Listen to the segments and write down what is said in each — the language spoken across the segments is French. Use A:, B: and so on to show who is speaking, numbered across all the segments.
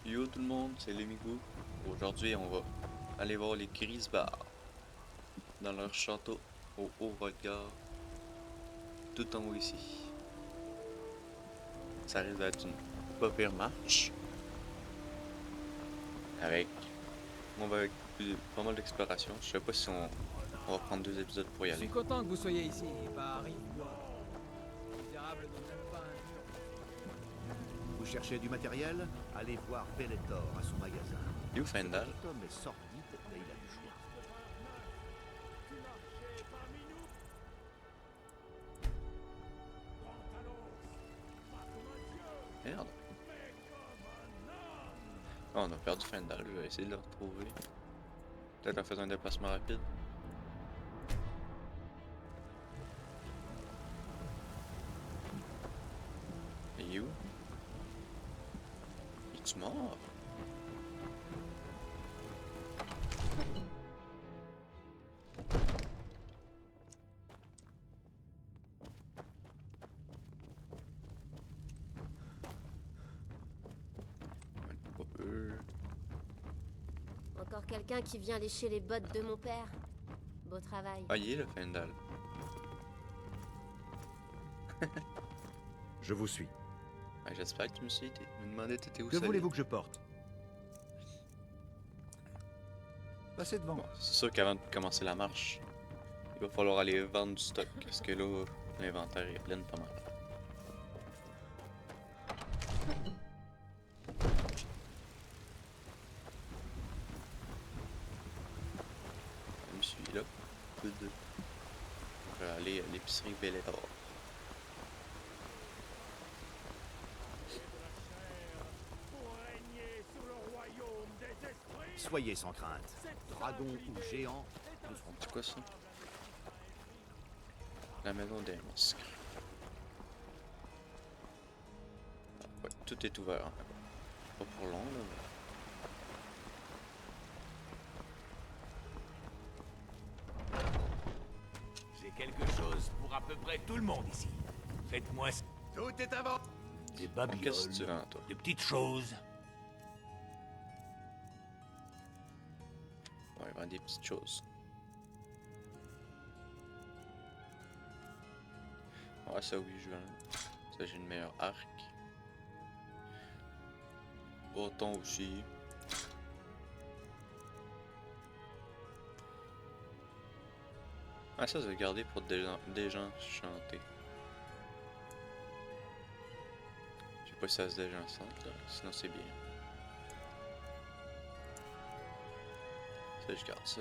A: Yo tout le monde, c'est Lemigou. Aujourd'hui, on va aller voir les Grisbards dans leur château au haut regard, tout en haut ici. Ça risque d'être une pas pire marche. Avec pas mal d'exploration. Je sais pas si on va prendre 2 épisodes pour y
B: Je suis
A: aller.
B: content que vous soyez ici, bah Rive-Bois. Les misérables n'ont même pas un mur.
C: Vous cherchez du matériel? Allez voir Bellator à son magasin.
A: Et où
C: Ce
A: Fendal?
C: petit homme est sordide, mais il a du choix.
A: Merde. Oh, on a perdu Fendal, je vais essayer de le retrouver. Peut-être en faisant un déplacement rapide. Il est où? Es-tu mort? Pas peu.
D: Encore quelqu'un qui vient lécher les bottes de mon père. Beau travail.
A: Ah, il est le Fendal.
C: Je vous suis.
A: Ah, j'espère que tu me suis. Me demandais t'étais où
C: Que
A: ça
C: voulez-vous que je porte? Passez devant.
A: Bon, c'est sûr qu'avant de commencer la marche, il va falloir aller vendre du stock. Parce que là, l'inventaire est plein pas mal. Je me suis là. Good. Je vais aller à l'épicerie Bellator.
C: Soyez sans crainte. Dragon ou géant, nous serons
A: C'est quoi ça? La maison des masques. Ah, ouais, tout est ouvert. Hein. Pas pour long, là.
E: J'ai quelque chose pour à peu près tout le monde ici. Faites-moi... Tout est à vendre. Des babioles,
A: Qu'est-ce que tu vends, toi?
E: des petites choses.
A: Ouais, il vend des petites choses. Ouais, ça oui, je vends. Ça, j'ai une meilleure arc. Bâton aussi. Ah, ça, je vais garder pour des gens chanter. Je sais pas si ça se dégencente, là. Sinon, c'est bien. Ça, je garde ça.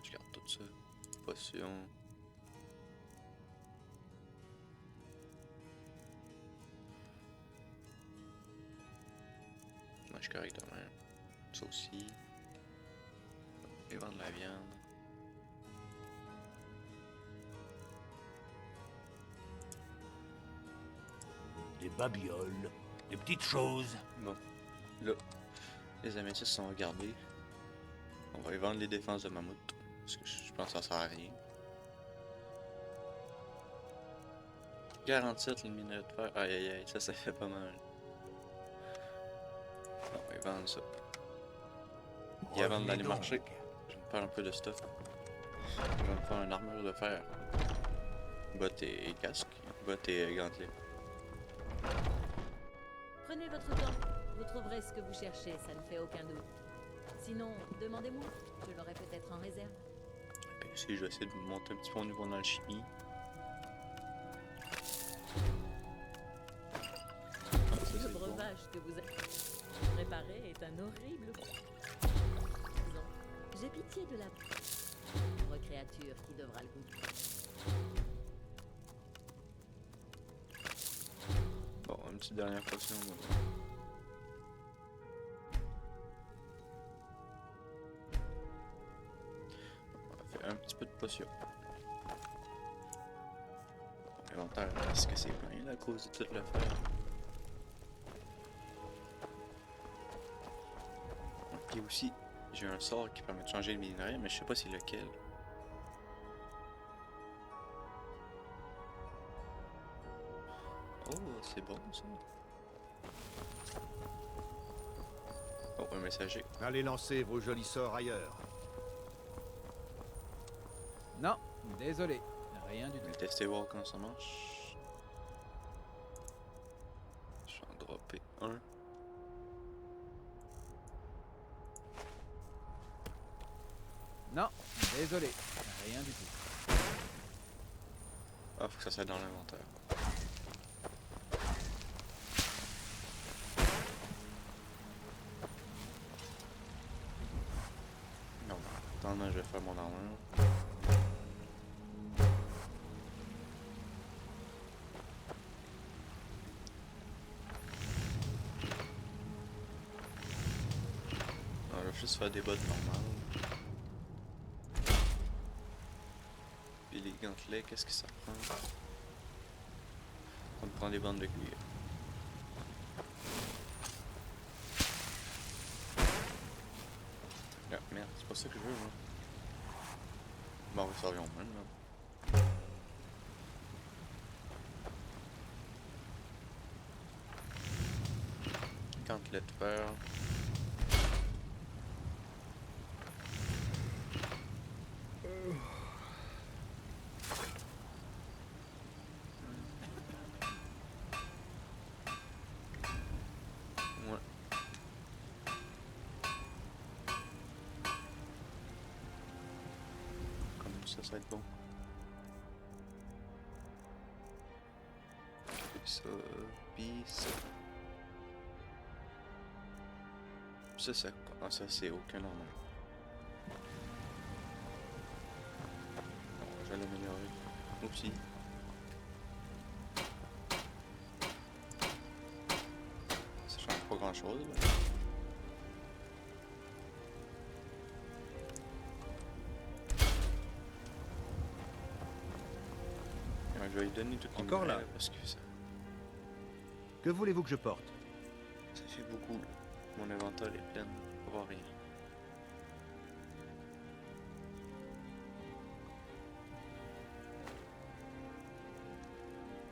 A: Je garde tout ça. Potion. Moi, je suis correct de même. Ça aussi. Et vendre la viande.
E: Des babioles, des petites choses.
A: Bon. Là, les améthystes sont regardés. On va y vendre les défenses de mammouth. Parce que je pense que ça sert à rien. Garantir le minerai de fer. Aïe aïe aïe, ça fait pas mal. On va y vendre ça. Et avant d'aller
E: Revenez donc.
A: marcher, je vais me faire un peu de stuff. Je vais me faire une armure de fer. Bottes et casque. Bottes et gantelets.
F: Prenez votre temps. Vous trouverez ce que vous cherchez, ça ne fait aucun doute. Sinon, demandez-moi. Je l'aurai peut-être en réserve.
A: Et ici, je vais essayer de monter un petit peu au niveau de l'alchimie. Ah, ça,
F: Le
A: c'est bon.
F: breuvage que vous avez préparé est un horrible... Disons, j'ai pitié de la pauvre créature qui devra le goûter.
A: Bon, une petite dernière potion. Bon. On va faire un petit peu de potion. L'inventaire, est-ce que c'est plein là, à cause de tout le fer? Puis aussi, j'ai un sort qui permet de changer le minerai, mais je sais pas c'est lequel. Oh, c'est bon ça. messager.
C: Allez lancer vos jolis sorts ailleurs.
B: Non, désolé. Rien du
A: On va
B: tout.
A: tester voir comment ça marche. Je vais en dropper un.
B: Non, désolé. Rien du tout.
A: Ah, faut que ça soit dans l'inventaire. Non, attends, je vais faire mon armure. On va juste faire des bottes normales. Puis les gantelets, qu'est-ce que ça prend? On prend des bandes de cuir. Ah merde, c'est pas ça que je veux moi. Bon, ça revient même là. Gantelet de fer. Ouais. Comme ça va être bon. Puis ça, puis ça. Ça c'est aucun normal. Bon, je vais l'améliorer aussi. Ça change pas grand chose là. Ouais, je vais lui donner tout
C: Encore là?
A: parce que
C: Que voulez-vous que je porte?
A: ça fait beaucoup. Là. Mon inventaire est plein pour rien.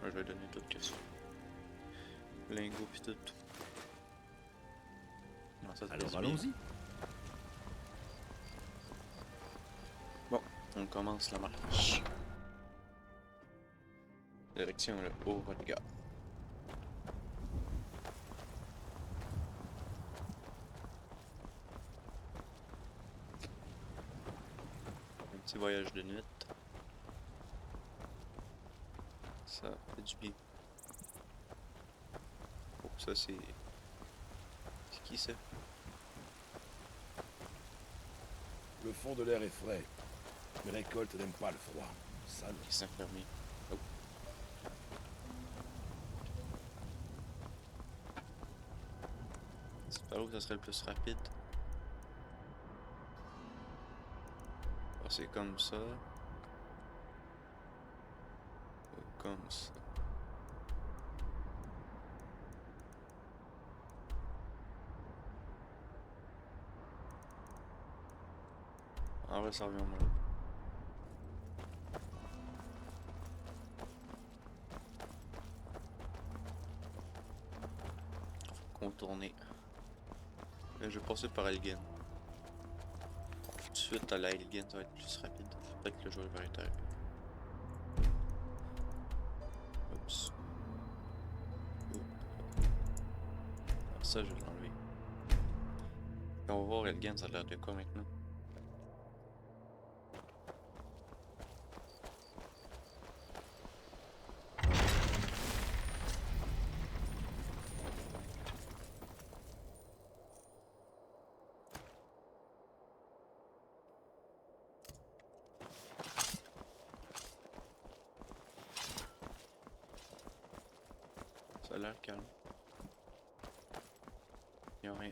A: Ouais, je vais donner tout question. Lingot pis tout. Non, ça,
C: Alors
A: bien.
C: allons-y.
A: Bon, on commence la marche. Direction le Haut-Rodgar. Un petit voyage de nuit. Ça fait du bien. Oh, ça c'est... C'est qui ça?
G: Le fond de l'air est frais. Mes récoltes n'aiment pas le froid. Sale.
A: Qui s'est infirmier? Oh. C'est par où ça serait le plus rapide? Ah, c'est comme ça. Ou comme ça. En vrai, ça revient au même. Faut contourner. Là, je vais passer par Elgin. Tout de suite à la Elgin, ça va être plus rapide. Peut-être que le joueur va être arrivé. Oups. Ah, ça, je vais l'enlever. On va voir Elgin, ça a l'air de quoi maintenant? Ça a l'air calme. Y'a rien.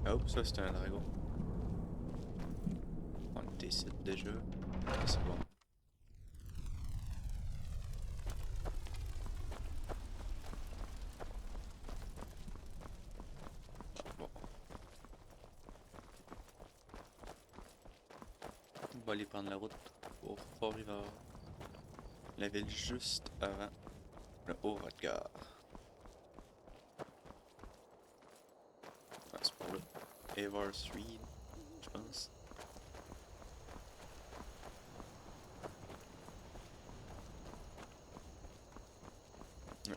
A: Oh, ça c'est un dragon. On était ici déjà. Ah, c'est bon. Ah, bon. va aller prendre la route pour Fort-River. La ville juste avant le Haut-Rodgar. Ah, c'est par là. Avar Street, je pense.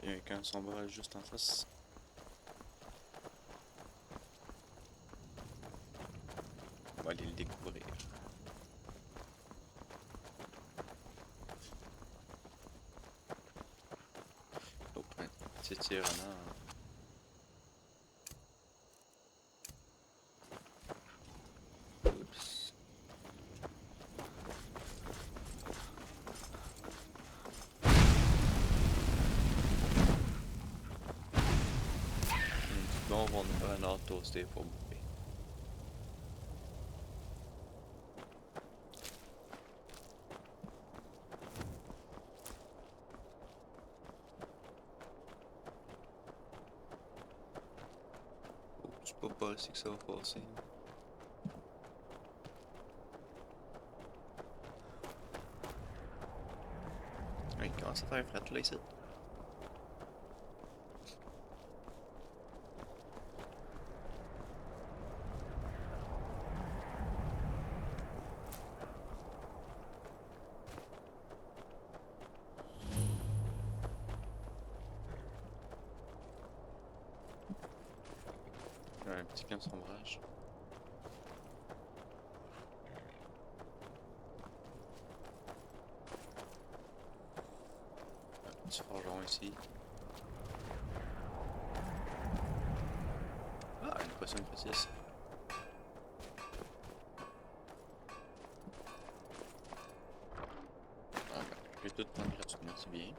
A: Il y a un camp sombrage juste en face. On va aller le découvrir. Oh, un petit tir renard. Oups. Bon, on va un autre toasté pour bouffer. Oh, je peux pas ici que ça va passer. Il commence à faire fret là ici. Un petit camp sombrage. Un petit forgeron ici. Ah, une potion de précise. Ah, ben, je vais tout prendre gratuitement, c'est bien.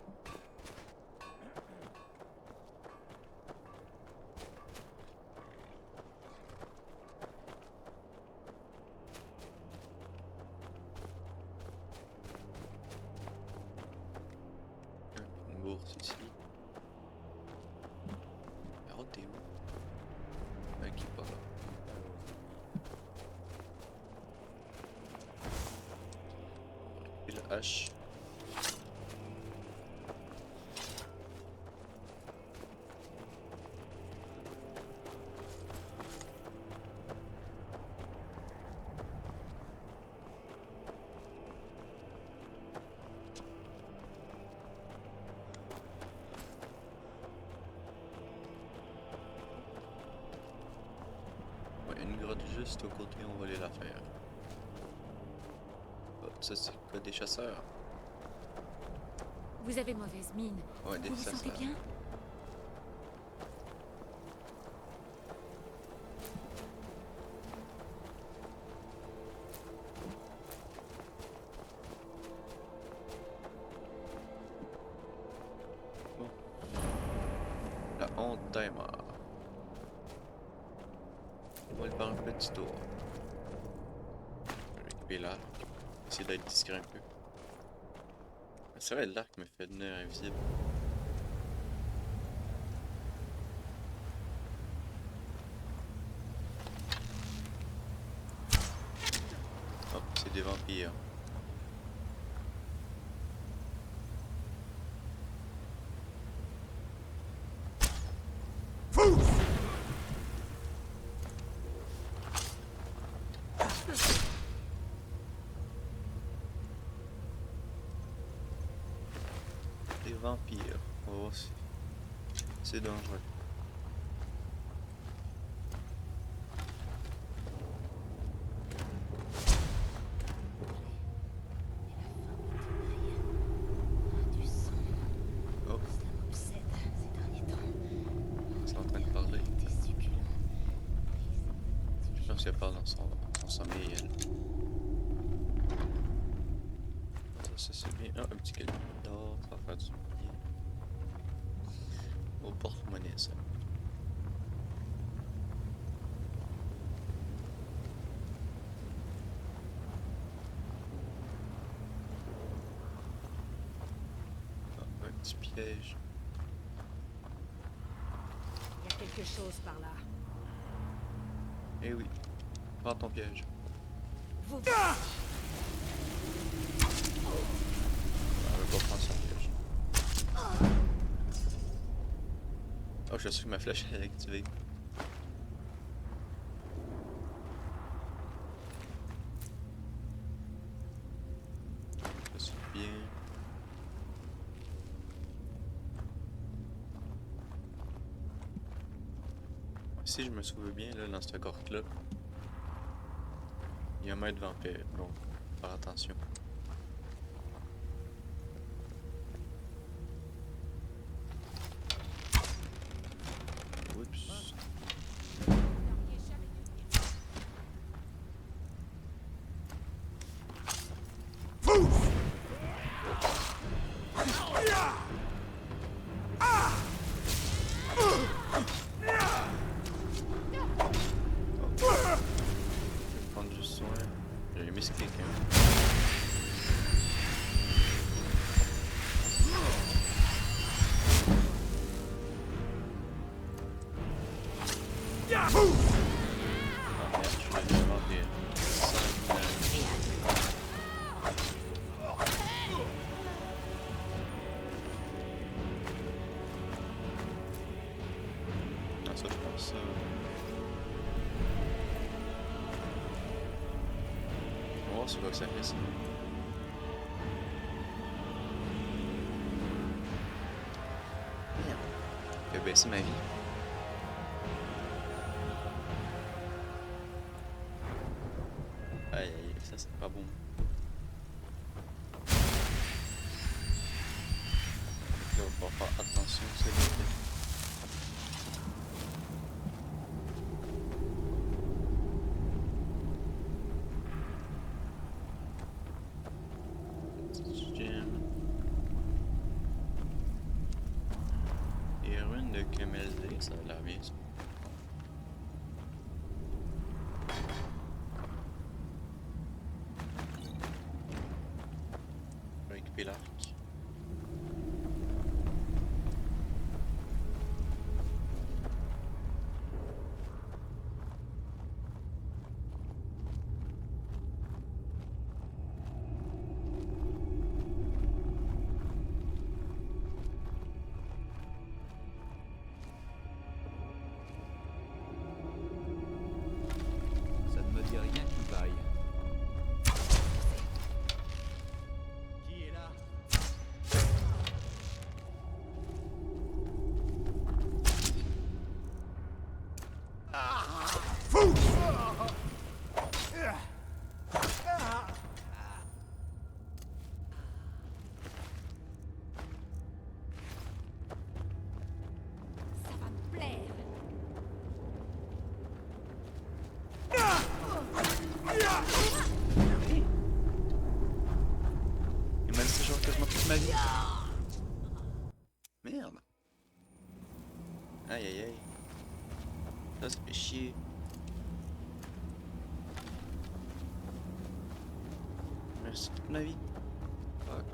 A: Une bourse ici. La route est où? Qui est pas là. Et la hache. Ouais, une grotte juste au côté, on va aller la faire. Oh, ça c'est quoi, des chasseurs?
H: Vous avez mauvaise mine.
A: Ouais, des
H: Vous vous sentez
A: chasseurs.
H: bien?
A: Bon. La honte d'Aymar. On va aller faire un petit tour. Je vais récupérer l'arc. Essayer d'être discret un peu. C'est vrai, l'arc me fait devenir invisible. Oh, c'est des vampires. Des vampires. On va voir si c'est dangereux.
D: Du sang,
A: Oh,
D: ça m'obsède ces derniers temps.
A: c'est en train de parler.
D: Des succulents.
A: Je pense qu'elle parle dans son sommeil, elle. Ça c'est bien. Ah, un petit calepin d'or, ça va faire du bien. Au porte-monnaie, ça. Ah, un petit piège.
H: Il y a quelque chose par là.
A: Eh oui, prends ton piège.
H: Vous...
A: pas prendre son piège. Oh, je suis sûr que ma flèche est activée. Ça c'est bien. Si je me souviens bien, là, dans cette carte-là, il y a un maître vampire, donc faire attention. Oups. Prendre du soin. J'ai mis ce quelqu'un. Ah merde, je vais avoir des 5 Ah ça je pense ça. On va voir c'est quoi que ça fait ça. Merde. Fait baisser ma vie. Aïe aïe, ça c'est pas bon. Là, on va faire attention, c'est bon. Et ruine de KMLD, ça a l'air bien ça. Je vais récupérer l'arc.
C: Ça ne me dit rien qui vaille.
B: Qui est là?
H: Ça va me plaire.
A: Il m'a laissé genre quasiment toute ma vie. Merde. Aïe aïe aïe. Ça fait chier. Merci toute ma vie. Fuck.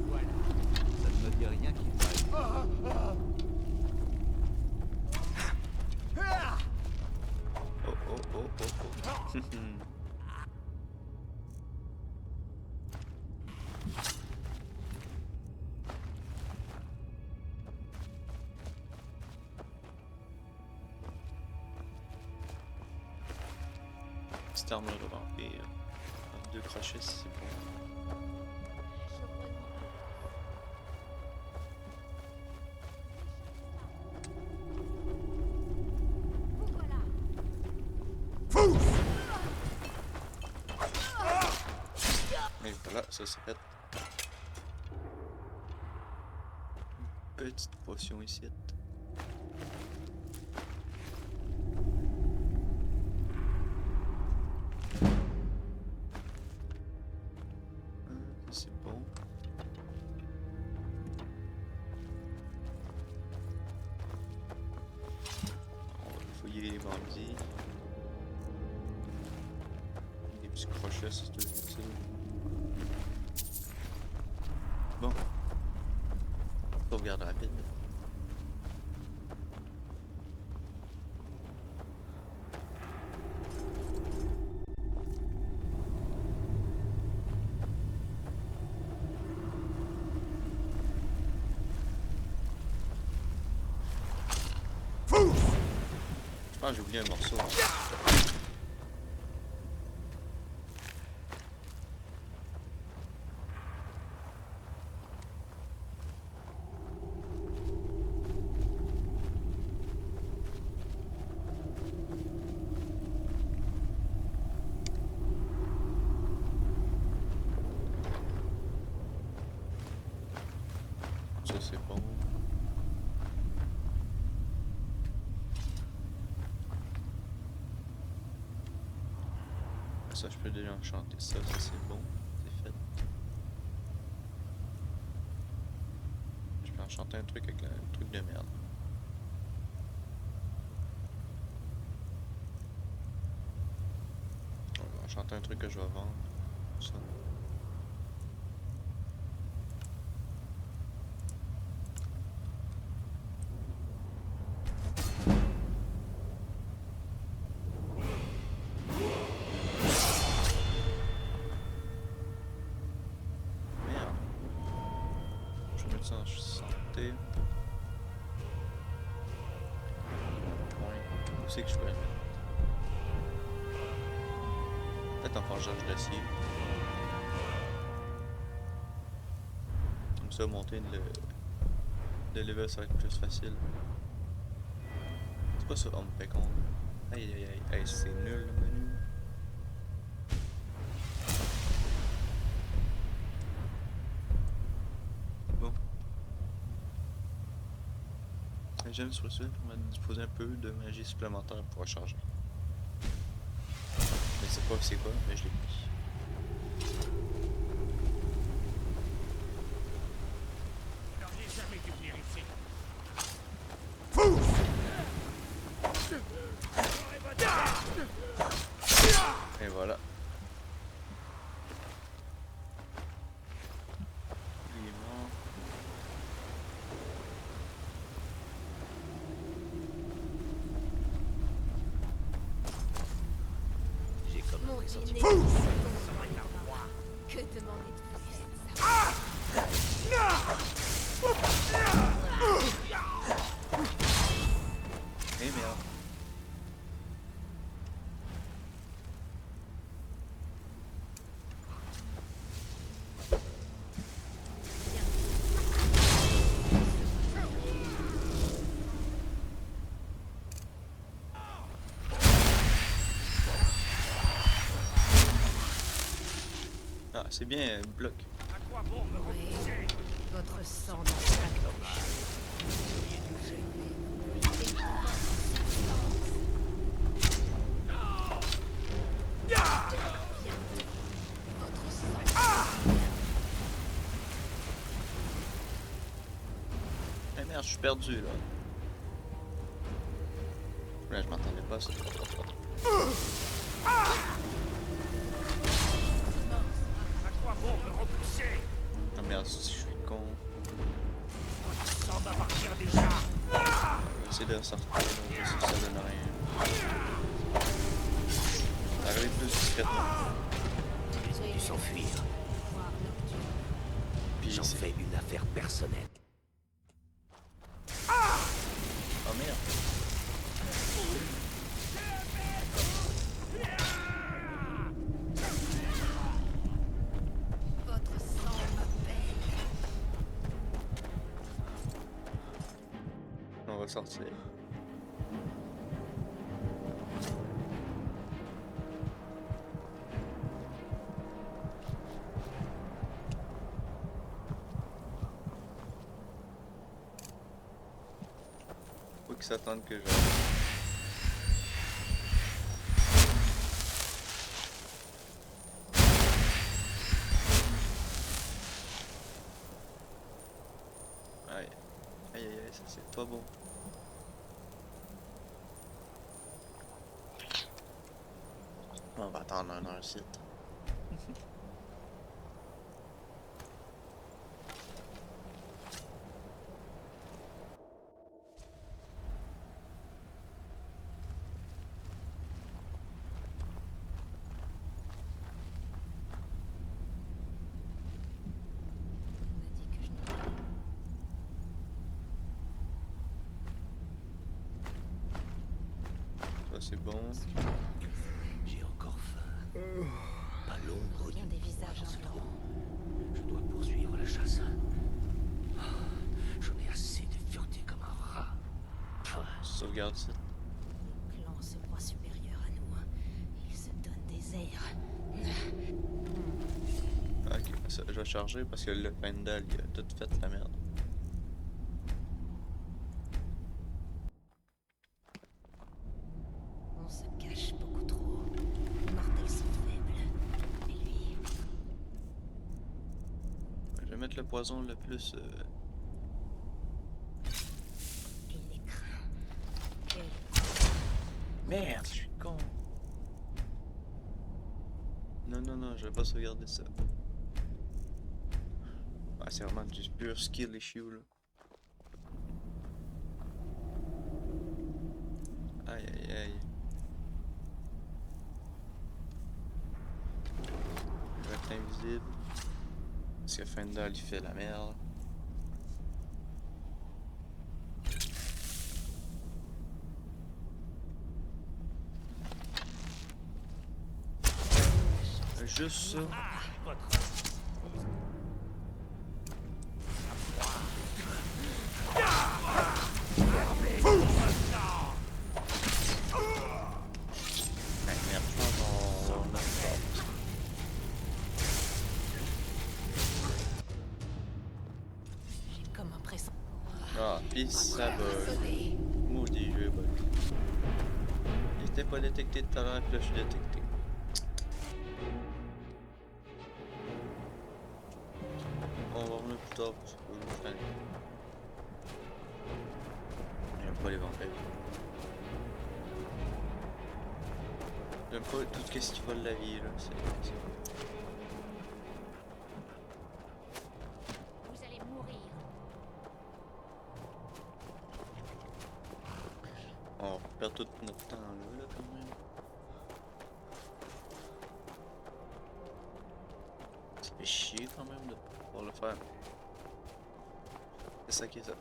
B: Voilà.
C: Ça ne me dit rien qui vaille.
A: Oh oh oh oh oh. Petite armure de vampire. 2 crochets c'est bon.
H: Vous voilà.
A: Et voilà, ça c'est fait. Une petite potion ici. C'est bon. On va fouiller les bandits. Des petits crochets, c'est tout utile. Bon. Sauvegarde rapide. Je pense que j'ai oublié un morceau. Ça c'est bon. Ça je peux déjà enchanter ça, ça c'est bon, c'est fait. Je peux enchanter un truc avec un truc de merde. On va enchanter un truc que je vais vendre. Ça. Ça en santé. Ouais. Où c'est que je peux le mettre? Peut-être en forgeage d'acier. Comme ça, monter le level, ça va être plus facile. C'est pas ça, Home Pecon. Aïe aïe aïe, aïe c'est nul le menu. J'aime sur celui pour me disposer un peu de magie supplémentaire pour recharger. Je sais pas c'est quoi, mais je l'ai pris.
E: N'auriez jamais dû venir ici.
A: Et voilà. Il est mort.
C: J'ai comme
D: Mon
C: l'impression
D: dîner.
C: que
D: Que demander de plus?
A: Eh merde. Ah, c'est bien, bloc.
E: À quoi bon me repousser?
H: Votre sang dans chaque touche.
A: Eh merde, je suis perdu là. Là, je m'attendais pas à ça.
E: À quoi bon me repousser?
A: Ah merde, si je suis con.
E: Votre sang m'appartient déjà.
A: Essayer de sortir, donc ça donne rien. Arriver plus discrètement.
C: ils ont dû s'enfuir.
A: Puis
C: J'en
A: c'est-
C: fais une affaire personnelle.
A: Oh merde.
H: Votre sang m'appelle.
A: On va sortir. Faut qu'ils s'attendent que je... Aïe. Aïe aïe aïe, ça c'est pas bon. On va attendre un site. c'est bon.
E: J'ai encore faim. Pas l'ombre
H: Rien des visages
E: dans ce
H: blancs.
E: trou. Je dois poursuivre la chasse. J'en ai assez de fureter comme un rat.
A: Sauvegarde ça.
H: Le clan se croit supérieur à nous. Il se donne des airs.
A: Ok, ça, je vais charger parce que le Fendal il a tout fait la merde.
H: On se cache beaucoup trop. Les mortels sont faibles. Et lui,
A: Je vais mettre le poison le plus.
H: il les craint. Quel
A: Merde, je suis con. Non, non, non, je vais pas sauvegarder ça. Ah, c'est vraiment du pur skill issue là. Aïe aïe aïe. Je vais être invisible. Parce que Fendal il fait la merde. Juste ça. Ah, merde, je pense qu'on va
H: j'ai comme un pressentiment.
A: Ah, pis ça va. Maudit jeu, bug. Il était pas détecté tout à l'heure, puis là je suis détecté. On va revenir plus tard parce que je vais faire. J'aime pas les vampires. J'aime pas tout ce qui vole la vie là.
D: Vous allez mourir.
A: On perd tout notre temps là quand même. Ça fait chier quand même de pouvoir le faire. C'est ça qui est ça.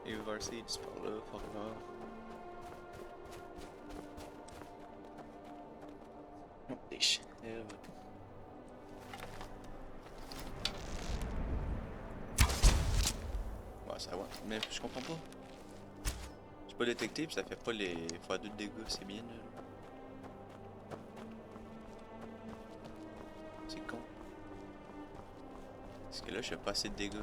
A: Et Varseeds par là, par là. Oh, des chèvres. Ouais, ça va. Mais je comprends pas. J'ai pas détecté puis ça fait pas les x2 de dégâts, c'est bien nul. C'est con. Parce que là, je fais pas assez de dégâts.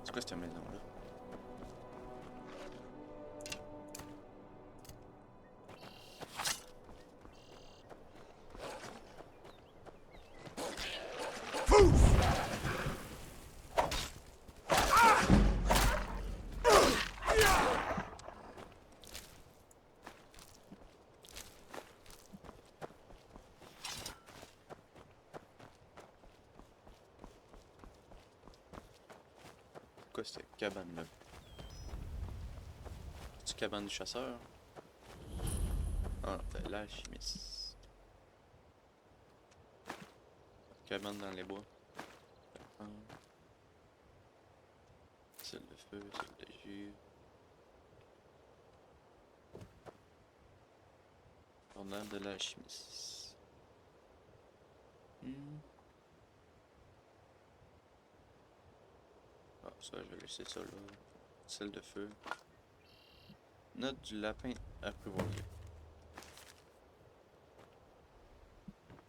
A: C'est quoi cette maison là? Quoi cette cabane là? C'est cabane du chasseur? Ah non, c'est l'alchimiste. Cabane dans les bois. Celle de feu, celle de jus. Journal de l'alchimiste. Ah, ça, je vais laisser ça là. Celle de feu. Note du lapin apprivoisé.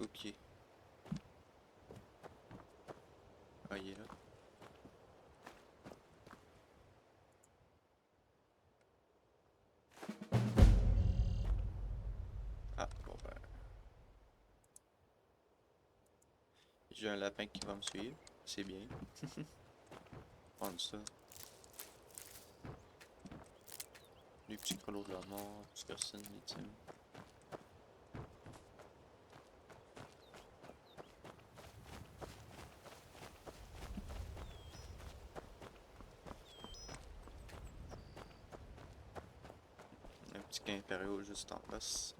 A: Ok. Ah, il est là. Ah, bon ben. J'ai un lapin qui va me suivre. C'est bien. Prendre ça. Les petits crelots de la mort, Scorsine, lithium. petit camp impériaux juste en face.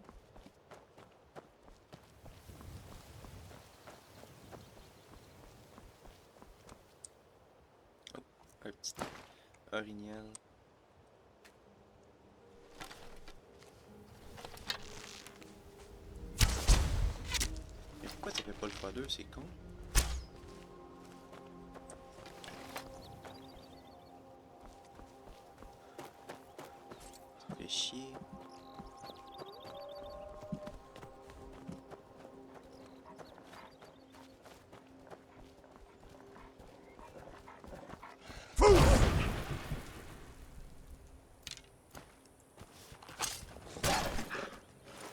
A: Oh, un petit orignal. Mais pourquoi ça fait pas le x2, c'est con? Ça fait chier.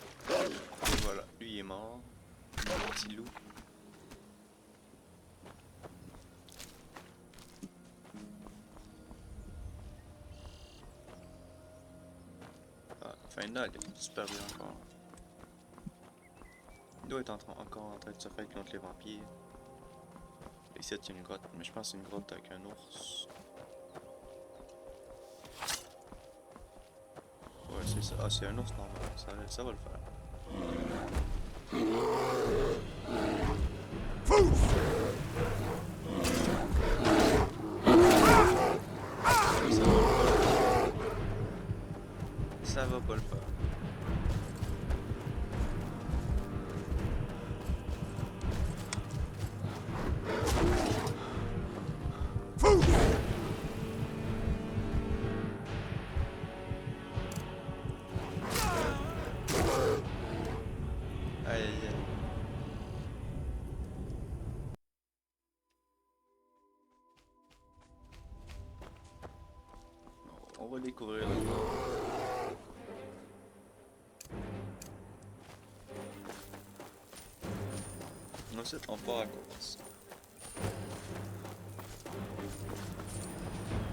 A: Et voilà, lui il est mort. Le petit loup. Ah, Findal, il a disparu encore. Il doit être encore en train de se faire contre les vampires. Ici, il y a une grotte, mais je pense que c'est une grotte avec un ours. Ouais, c'est ça. Ah, c'est un ours normal. Ça va le faire. Ça va pas le faire. Aïe aïe aïe. On va découvrir le ensuite on part à course.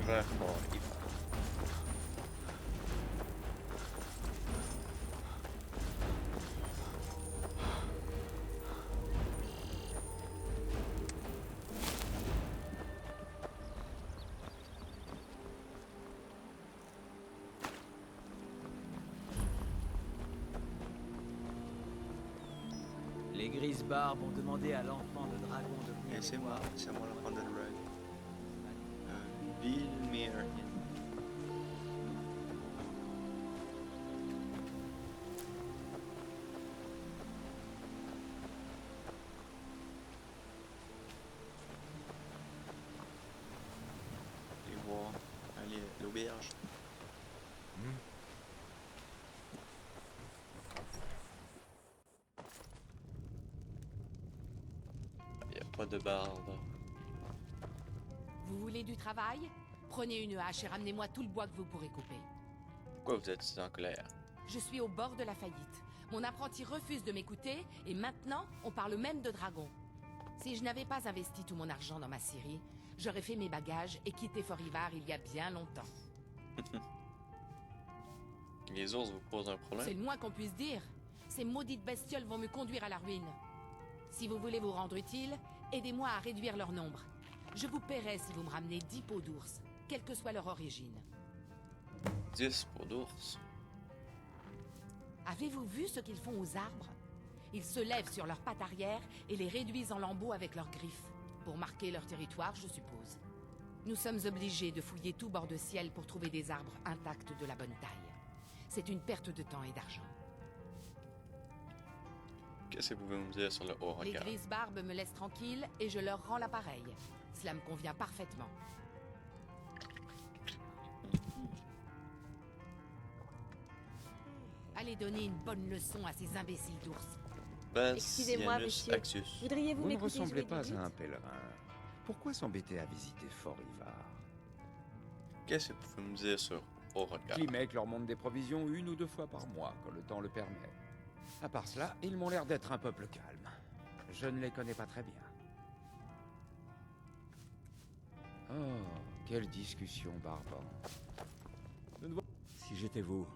A: Frère fort, il va.
B: Les grises barbes ont demandé à l'enfant de dragon de venir
A: Et c'est
B: les
A: moi
B: voir.
A: l'enfant de Red. Villemire. Et voir allez, l'auberge. Il n'y a pas de barbe.
H: Vous voulez du travail? Prenez une hache et ramenez-moi tout le bois que vous pourrez couper.
A: Pourquoi vous êtes si en colère?
H: Je suis au bord de la faillite. Mon apprenti refuse de m'écouter et maintenant, on parle même de dragon. Si je n'avais pas investi tout mon argent dans ma scierie, j'aurais fait mes bagages et quitté Fort-Ivar il y a bien longtemps.
A: Les ours vous posent un
H: C'est
A: problème?
H: le moins qu'on puisse dire. Ces maudites bestioles vont me conduire à la ruine. Si vous voulez vous rendre utile, aidez-moi à réduire leur nombre. Je vous paierai si vous me ramenez 10 peaux d'ours, quelle que soit leur origine.
A: 10 pour d'ours.
H: Avez-vous vu ce qu'ils font aux arbres? Ils se lèvent sur leurs pattes arrière et les réduisent en lambeaux avec leurs griffes. Pour marquer leur territoire, je suppose. Nous sommes obligés de fouiller tout bord de ciel pour trouver des arbres intacts de la bonne taille. C'est une perte de temps et d'argent.
A: Qu'est-ce que vous pouvez me dire sur le haut
H: Les
A: regard?
H: grises barbes me laissent tranquille et je leur rends l'appareil. Cela me convient parfaitement. Allez donner une bonne leçon à ces imbéciles d'ours.
D: Excusez-moi,
A: Bassianus
D: monsieur.
A: Axius.
D: Voudriez-vous
C: Vous ne
D: m'écouter
C: ressemblez
D: jouer du
C: pas
D: luth?
C: à un pèlerin. Pourquoi s'embêter à visiter Fort-Ivar?
A: Qu'est-ce que vous pouvez me dire sur haut regard?
C: Klimek leur monte des provisions 1 ou 2 fois par mois, quand le temps le permet. À part cela, ils m'ont l'air d'être un peuple calme. Je ne les connais pas très bien. Oh, quelle discussion barbare.
I: Si j'étais vous,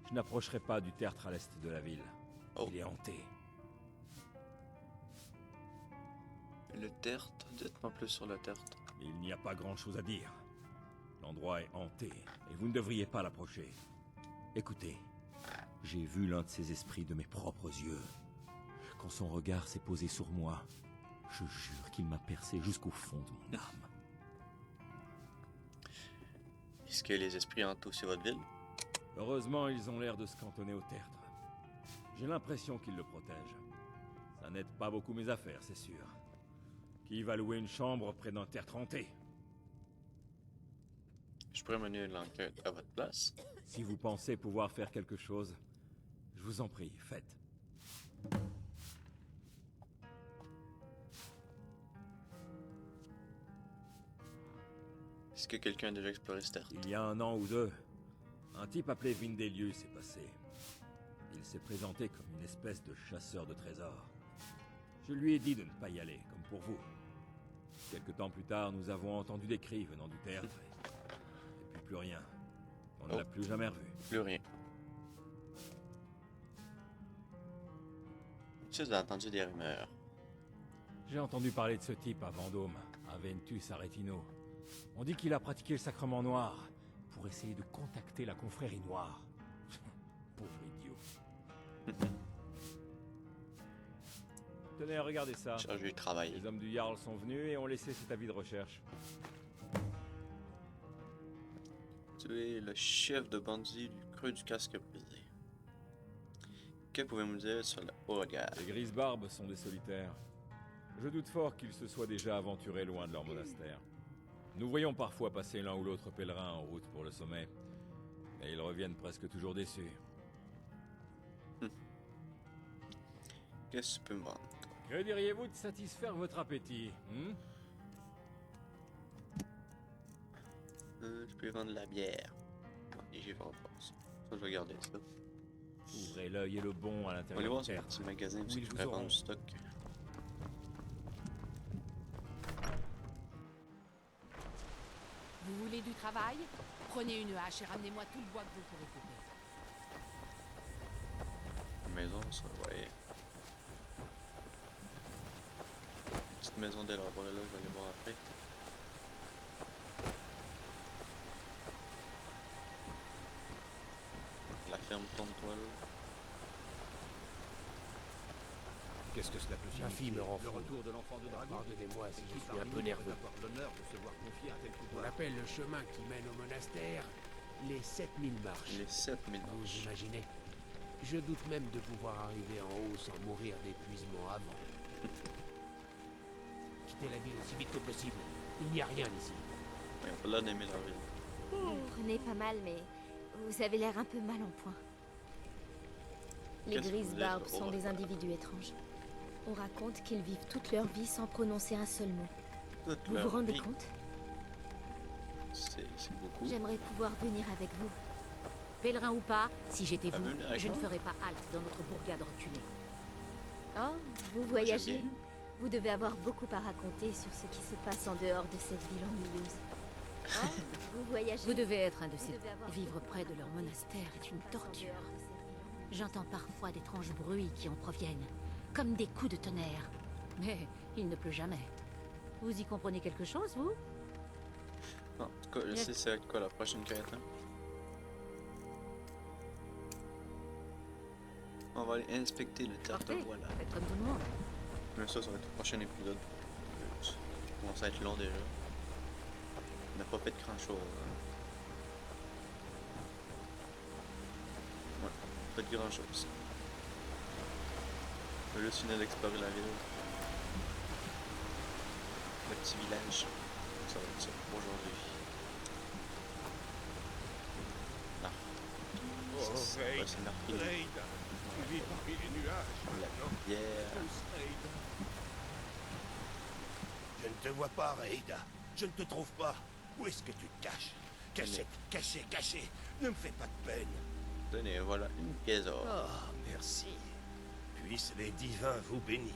I: je n'approcherais pas du tertre à l'est de la ville.
A: Oh.
I: Il est hanté.
A: Le tertre? Dites-moi plus sur le tertre.
I: Il n'y a pas grand-chose à dire. L'endroit est hanté, et vous ne devriez pas l'approcher. Écoutez, J'ai vu l'un de ces esprits de mes propres yeux. Quand son regard s'est posé sur moi, je jure qu'il m'a percé jusqu'au fond de mon âme.
A: Est-ce que les esprits hantent aussi votre ville?
I: Heureusement, ils ont l'air de se cantonner au tertre. J'ai l'impression qu'ils le protègent. Ça n'aide pas beaucoup mes affaires, c'est sûr. Qui va louer une chambre près d'un tertre hanté?
A: Je pourrais mener l'enquête à votre place.
I: Si vous pensez pouvoir faire quelque chose, je vous en prie, faites.
A: Est-ce que quelqu'un a déjà exploré cette terre?
I: Il y a 1 an ou 2, un type appelé Vindelius s'est passé. Il s'est présenté comme une espèce de chasseur de trésors. Je lui ai dit de ne pas y aller, comme pour vous. Quelque temps plus tard, nous avons entendu des cris venant du tertre. Et puis plus rien. On ne l'a plus jamais revu.
A: Plus rien. Est-ce que vous avez entendu des rumeurs?
I: J'ai entendu parler de ce type à Vendôme, à Ventus Aretino. On dit qu'il a pratiqué le sacrement noir pour essayer de contacter la confrérie noire. Pauvre idiot. Tenez, regardez ça.
A: Chargé du travail.
I: Les hommes du Jarl sont venus et ont laissé cet avis de recherche.
A: Tu es le chef de bandits du creux du casque brisé. Que pouvez-vous me dire sur la Haute-Garde?
I: Les grises barbes sont des solitaires. Je doute fort qu'ils se soient déjà aventurés loin de leur monastère. Nous voyons parfois passer l'un ou l'autre pèlerin en route pour le sommet, mais ils reviennent presque toujours déçus.
A: Qu'est-ce que tu peux me vendre?
I: Que diriez-vous de satisfaire votre appétit,
A: Je peux vendre de la bière. Et j'ai pas en force. Ça, je vais garder ça.
I: Ouvrez l'œil et le bon à
A: On va aller
I: l'intérieur
A: voir
I: du
A: ce
I: tertre.
A: petit magasin
I: Oui,
A: parce que
I: ils
A: je
I: vous
A: pourrais
I: auront.
A: vendre du stock.
H: Vous voulez du travail? Prenez une hache et ramenez-moi tout le bois que vous pourrez couper.
A: Une maison, ça, ouais. Petite maison d'Elabra, là, je vais aller voir après. La ferme tourne-toi là.
G: Qu'est-ce que cela peut signifier?
B: Ma fille me rend
G: Le
B: fou.
G: retour de l'enfant de dragon.
B: Pardonnez-moi si je
G: Qui
B: suis
G: parmi
B: un peu
G: nous
B: nerveux.
G: peut avoir l'honneur de se voir confier un tel
B: On
G: pouvoir.
B: appelle le chemin qui mène au monastère les 7000 marches.
A: Les 7000
B: Vous
A: marches.
B: imaginez? Je doute même de pouvoir arriver en haut sans mourir d'épuisement avant. Quittez la ville aussi vite que possible. Il n'y a rien ici.
A: Ouais, on peut là d'aimer la ville.
D: Vous prenez pas mal, mais vous avez l'air un peu mal en point. Les
A: Qu'est-ce que vous
D: grises
A: êtes,
D: barbes sont des
A: Robert?
D: individus étranges. On raconte qu'ils vivent toute leur vie sans prononcer un seul mot.
A: Toute
D: Vous
A: leur
D: vous rendez
A: vie.
D: compte?
A: C'est beaucoup.
D: J'aimerais pouvoir venir avec vous.
H: Pèlerin ou pas, si j'étais
A: Ah,
H: vous,
A: venez avec
H: je ne
A: moi?
H: ferais pas halte dans notre bourgade reculée.
D: Oh, vous voyagez?
A: bien.
D: Vous devez avoir beaucoup à raconter sur ce qui se passe en dehors de cette ville ennuyeuse. Oh, vous voyagez?
H: Vous devez être un de ces...
D: devez avoir
H: Vivre
D: beaucoup
H: près
D: à
H: de leur
D: raconter
H: monastère est une
D: sur ce qui se passe en
H: torture.
D: dehors de cette ville.
H: J'entends parfois d'étranges bruits qui en proviennent, comme des coups de tonnerre. Mais il ne pleut jamais. Vous y comprenez quelque chose, vous?
A: En tout cas, je sais c'est quoi la prochaine quête. Hein? On va aller inspecter le terre de
H: Parfait,
A: voilà.
H: faites comme tout le monde.
A: Mais ça va être le prochain épisode. Ça commence à être long déjà. On n'a pas fait grand chose. Ouais, pas de grand chose. On va juste finir d'explorer la ville. Le petit village. Ça va être ça pour aujourd'hui. Ah.
G: Oh,
A: Ça,
G: Raid.
A: c'est Narpine.
G: Raid, tu vis parmi les nuages.
A: La bière.
G: Tous, Raid.
J: Je ne te vois pas, Raïda. Je ne te trouve pas. Où est-ce que tu te caches? Cachette, caché, caché. Ne me fais pas de peine.
A: Tenez, voilà une pièce d'or.
J: Ah, merci. Puissent les divins vous bénir.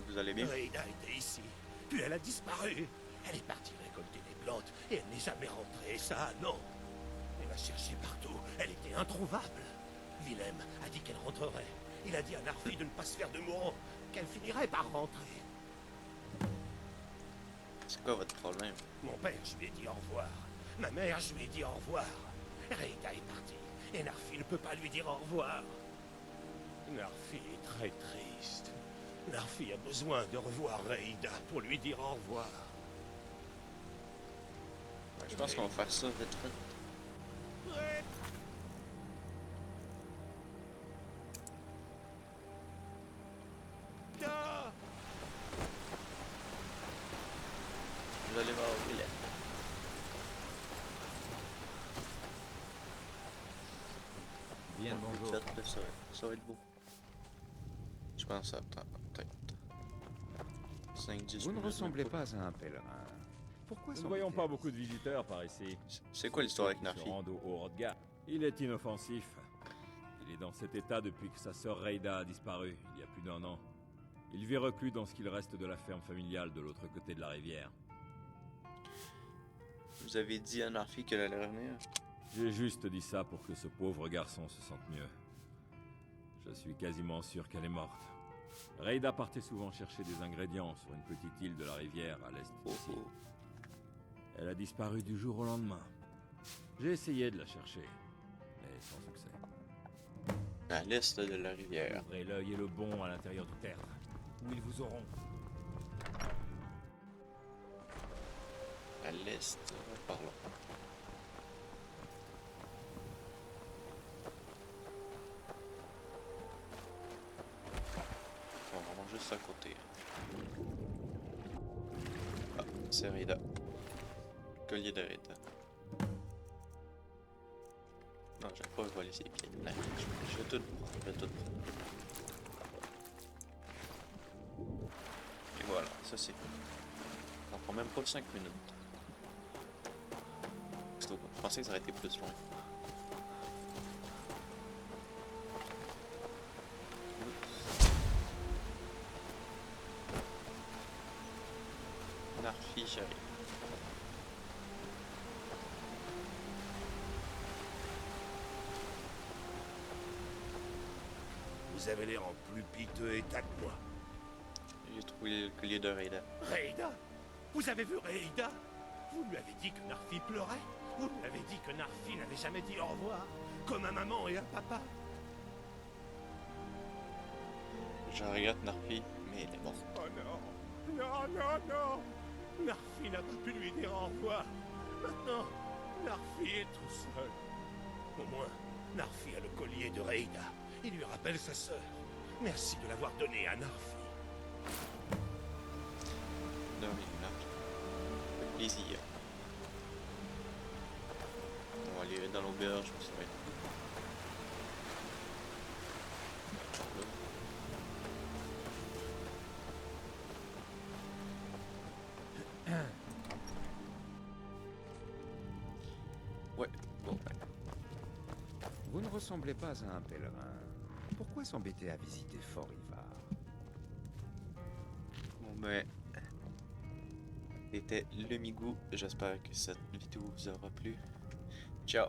A: Vous allez bien?
J: Raïda était ici, puis elle a disparu. Elle est partie récolter des plantes et elle n'est jamais rentrée, ça, non. Elle a cherché partout, elle était introuvable. Willem a dit qu'elle rentrerait. Il a dit à Narfi de ne pas se faire de mourant, qu'elle finirait par rentrer.
A: C'est quoi votre problème?
J: Mon père, je lui ai dit au revoir. Ma mère, je lui ai dit au revoir. Raïda est partie. et Narfi ne peut pas lui dire au revoir. Narfi est très triste. Narfi a besoin de revoir Reida pour lui dire au revoir.
A: Je pense qu'on va faire ça vite fait. Vous allez voir où il est.
B: Bien le bonjour.
A: Ça va être beau. Je pense à peut-être 5-10
C: Vous ne
A: minutes,
C: ressemblez
A: même
C: pas à un pèlerin. Pourquoi
I: Nous ne
C: s'embêter
I: voyons pas
C: à
I: beaucoup de visiteurs par ici.
A: C'est quoi l'histoire avec
I: Ceux qui
A: Narfi?
I: se rendent au Hordga. Il est inoffensif. Il est dans cet état depuis que sa sœur Reida a disparu, il y a plus d'1 an. Il vit reclus dans ce qu'il reste de la ferme familiale de l'autre côté de la rivière.
A: Vous avez dit à Narfi qu'elle allait revenir?
I: J'ai juste dit ça pour que ce pauvre garçon se sente mieux. Je suis quasiment sûr qu'elle est morte. Reida partait souvent chercher des ingrédients sur une petite île de la rivière à l'est d'ici. Elle a disparu du jour au lendemain. J'ai essayé de la chercher, mais sans succès.
A: À l'est de la rivière.
E: Ouvrez l'œil et le bon à l'intérieur du tertre, où ils vous auront.
A: À l'est, par là. On va manger juste à côté. Ah, c'est Reida. Collier de Reida. Non, j'aime pas voler ses pieds. Non, je vais tout prendre. Je vais tout prendre. Et voilà, ça c'est fait. Ça prend même pas 5 minutes. Je pensais que ça aurait été plus loin. Narfi, j'arrive.
J: Vous avez l'air en plus piteux état que moi.
A: J'ai trouvé le collier de Reida.
J: Reida? Vous avez vu Reida? Vous lui avez dit que Narfi pleurait? Vous lui avez dit que Narfi n'avait jamais dit au revoir, comme un maman et un papa?
A: Je regrette Narfi, mais elle est morte.
J: Oh non! Non, non, non! Narfi n'a pas pu lui dire au revoir. Maintenant, Narfi est tout seul. Au moins, Narfi a le collier de Reida. Il lui rappelle sa sœur. Merci de l'avoir donné à Narfi.
A: Non, mais Narfi. Avec plaisir. On va aller dans l'auberge, ça va être cool. Ouais, bon ben.
C: Vous ne ressemblez pas à un pèlerin. Pourquoi s'embêter à visiter Fort Ivar?
A: Bon ben. C'était le Migou. J'espère que cette vidéo vous aura plu. Ciao!